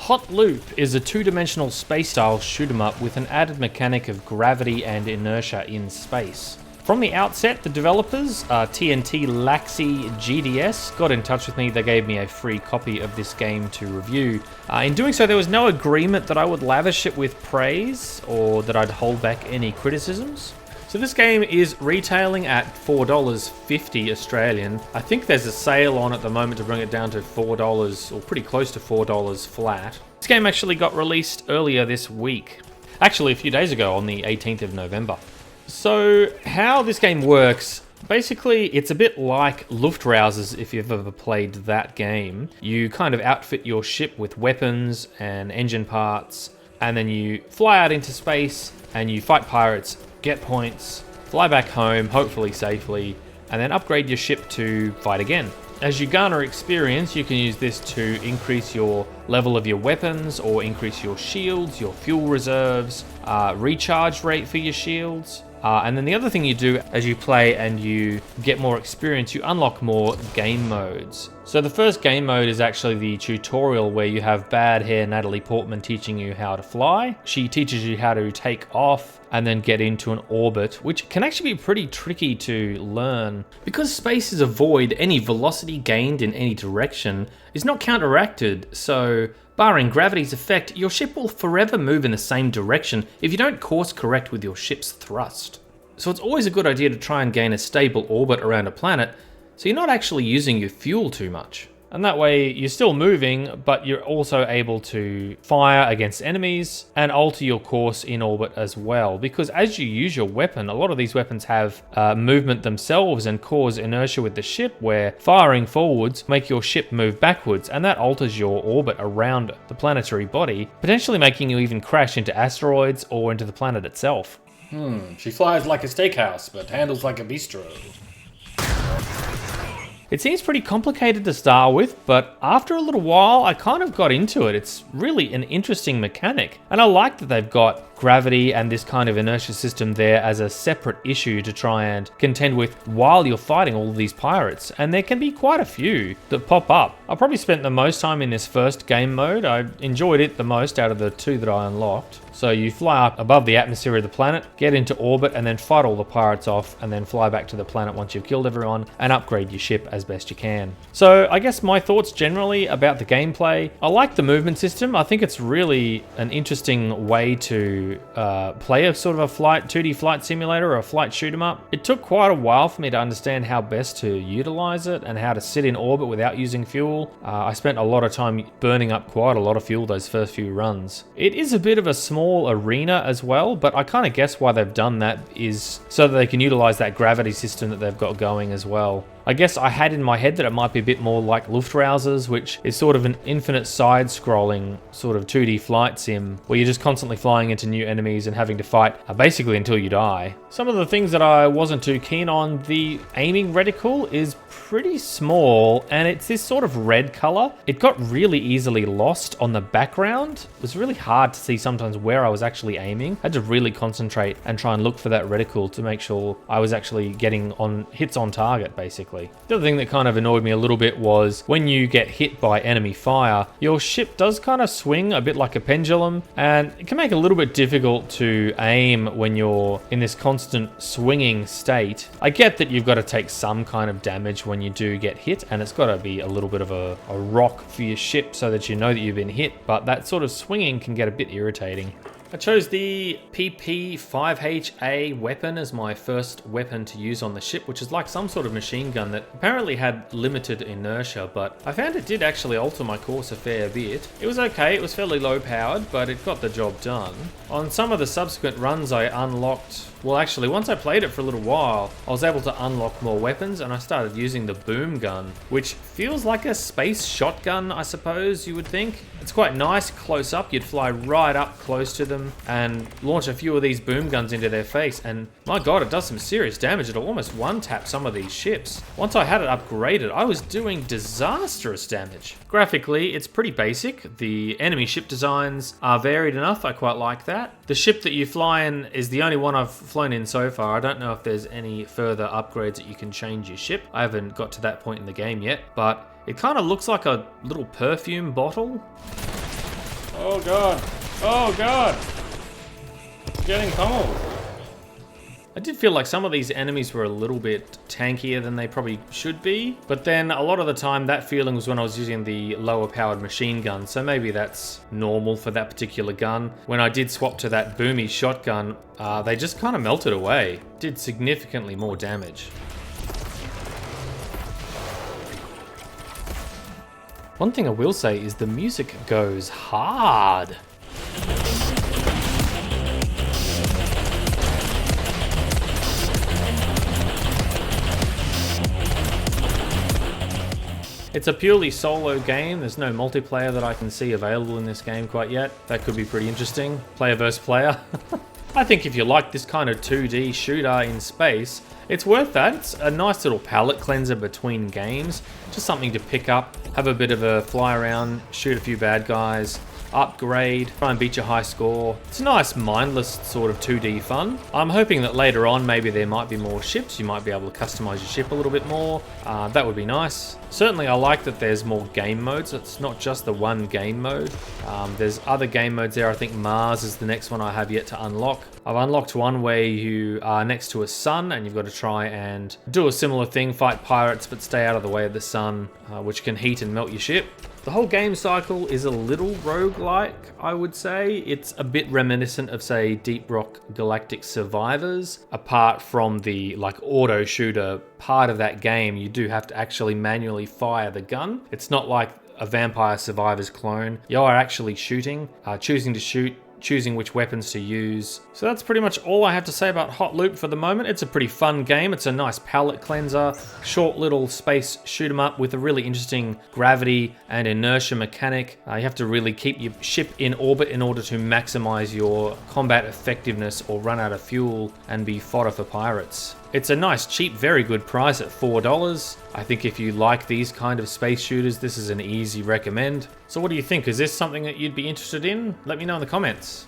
Hot Loop is a two-dimensional space-style shoot-'em-up with an added mechanic of gravity and inertia in space. From the outset, the developers, TNT Laxi GDS, got in touch with me. They gave me a free copy of this game to review. In doing so, there was no agreement that I would lavish it with praise or that I'd hold back any criticisms. So this game is retailing at $4.50 Australian. I think there's a sale on at the moment to bring it down to $4 or pretty close to $4 flat. This game actually got released earlier this week. Actually, a few days ago on the 18th of November. So how this game works, basically it's a bit like Luftrausers if you've ever played that game. You kind of outfit your ship with weapons and engine parts, and then you fly out into space and you fight pirates, get points, fly back home, hopefully safely, and then upgrade your ship to fight again. As you garner experience, you can use this to increase your level of your weapons or increase your shields, your fuel reserves, recharge rate for your shields. And then the other thing you do as you play and you get more experience, you unlock more game modes. So the first game mode is actually the tutorial where you have bad hair Natalie Portman teaching you how to fly. She teaches you how to take off and then get into an orbit, which can actually be pretty tricky to learn. Because space is a void, any velocity gained in any direction is not counteracted, so barring gravity's effect, your ship will forever move in the same direction if you don't course correct with your ship's thrust. So it's always a good idea to try and gain a stable orbit around a planet so you're not actually using your fuel too much. And that way you're still moving, but you're also able to fire against enemies and alter your course in orbit as well. Because as you use your weapon, a lot of these weapons have movement themselves and cause inertia with the ship, where firing forwards make your ship move backwards, and that alters your orbit around the planetary body, potentially making you even crash into asteroids or into the planet itself. She flies like a steakhouse, but handles like a bistro. It seems pretty complicated to start with, but after a little while, I kind of got into it. It's really an interesting mechanic, and I like that they've got gravity and this kind of inertia system there as a separate issue to try and contend with while you're fighting all of these pirates, and there can be quite a few that pop up. I probably spent the most time in this first game mode. I enjoyed it the most out of the two that I unlocked. So you fly up above the atmosphere of the planet, get into orbit, and then fight all the pirates off, and then fly back to the planet once you've killed everyone, and upgrade your ship as best you can. So I guess my thoughts generally about the gameplay, I like the movement system. I think it's really an interesting way to play a sort of a 2D flight simulator or a flight shoot 'em up. It took quite a while for me to understand how best to utilize it and how to sit in orbit without using fuel. I spent a lot of time burning up quite a lot of fuel those first few runs. It is a bit of a small arena as well, but I kind of guess why they've done that is so that they can utilize that gravity system that they've got going as well. I guess I had in my head that it might be a bit more like Luftrausers, which is sort of an infinite side-scrolling sort of 2D flight sim, where you're just constantly flying into new enemies and having to fight basically until you die. Some of the things that I wasn't too keen on, the aiming reticle is pretty small, and it's this sort of red color. It got really easily lost on the background. It was really hard to see sometimes where I was actually aiming. I had to really concentrate and try and look for that reticle to make sure I was actually getting on hits on target, basically. The other thing that kind of annoyed me a little bit was when you get hit by enemy fire, your ship does kind of swing a bit like a pendulum, and it can make it a little bit difficult to aim when you're in this constant swinging state. I get that you've got to take some kind of damage when you do get hit, and it's got to be a little bit of a rock for your ship so that you know that you've been hit, but that sort of swinging can get a bit irritating. I chose the PP-5HA weapon as my first weapon to use on the ship, which is like some sort of machine gun that apparently had limited inertia, but I found it did actually alter my course a fair bit. It was okay, it was fairly low powered, but it got the job done. On some of the subsequent runs I unlocked, well actually once I played it for a little while, I was able to unlock more weapons, and I started using the boom gun, which feels like a space shotgun, I suppose you would think. It's quite nice close up. You'd fly right up close to them and launch a few of these boom guns into their face, and my god, it does some serious damage. It'll almost one-tap some of these ships. Once I had it upgraded, I was doing disastrous damage. Graphically, it's pretty basic. The enemy ship designs are varied enough. I quite like that. The ship that you fly in is the only one I've flown in so far. I don't know if there's any further upgrades that you can change your ship. I haven't got to that point in the game yet, but it kind of looks like a little perfume bottle. Oh god. Oh god. Getting pummeled. I did feel like some of these enemies were a little bit tankier than they probably should be, but then a lot of the time that feeling was when I was using the lower powered machine gun, so maybe that's normal for that particular gun. When I did swap to that boomy shotgun, they just kind of melted away. Did significantly more damage. One thing I will say is the music goes hard. It's a purely solo game. There's no multiplayer that I can see available in this game quite yet. That could be pretty interesting. Player versus player. I think if you like this kind of 2D shooter in space, it's worth that. It's a nice little palate cleanser between games. Just something to pick up, have a bit of a fly around, shoot a few bad guys, upgrade, try and beat your high score. It's a nice mindless sort of 2D fun. I'm hoping that later on maybe there might be more ships. You might be able to customize your ship a little bit more. That would be nice. Certainly I like that there's more game modes. It's not just the one game mode. There's other game modes there. I think Mars is the next one I have yet to unlock. I've unlocked one where you are next to a sun and you've got to try and do a similar thing, fight pirates but stay out of the way of the sun, which can heat and melt your ship. The whole game cycle is a little roguelike, I would say. It's a bit reminiscent of, say, Deep Rock Galactic Survivors. Apart from the auto shooter part of that game, you do have to actually manually fire the gun. It's not like a Vampire Survivors clone. You are actually shooting, choosing to shoot, choosing which weapons to use. So that's pretty much all I have to say about Hot Loop for the moment. It's a pretty fun game. It's a nice palate cleanser, short little space shoot 'em up with a really interesting gravity and inertia mechanic. You have to really keep your ship in orbit in order to maximize your combat effectiveness or run out of fuel and be fodder for pirates. It's a nice, cheap, very good price at $4. I think if you like these kind of space shooters, this is an easy recommend. So what do you think? Is this something that you'd be interested in? Let me know in the comments.